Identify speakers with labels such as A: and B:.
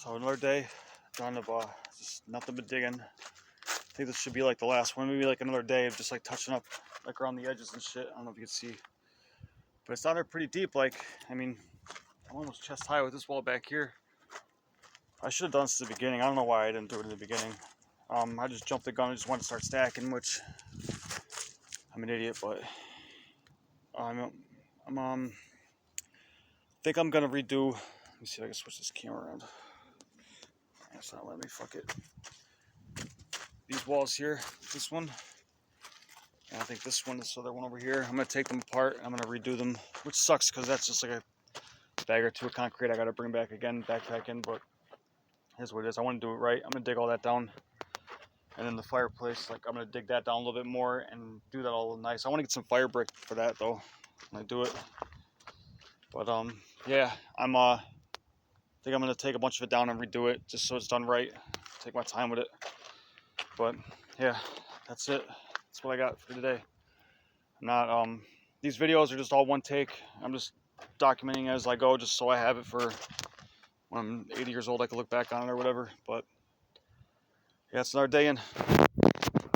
A: So another day done of just nothing but digging. I think this should be like the last one, maybe like another day of just like touching up like around the edges and shit. I don't know if you can see, but it's down there pretty deep. Like, I mean, I'm almost chest high with this wall back here. I should have done this at the beginning. I don't know why I didn't do it in the beginning. I just jumped the gun and just wanted to start stacking, which I'm an idiot, but think I'm gonna redo. Let me see if I can switch this camera around. It's not letting me. Fuck it. These walls here, this one, and I think this one, this other one over here. I'm gonna take them apart. I'm gonna redo them, which sucks because that's just like a bag or two of concrete I gotta bring back again, backpack in. But here's what it is. I want to do it right. I'm gonna dig all that down, and then the fireplace, like I'm gonna dig that down a little bit more and do that all nice. I want to get some fire brick for that though when I do it. But yeah, I think I'm gonna take a bunch of it down and redo it just so it's done right. Take my time with it. But yeah, that's it. That's what I got for today. I'm not these videos are just all one take. I'm just documenting as I go, just so I have it for when I'm 80 years old. I can look back on it or whatever. But yeah, it's another day in.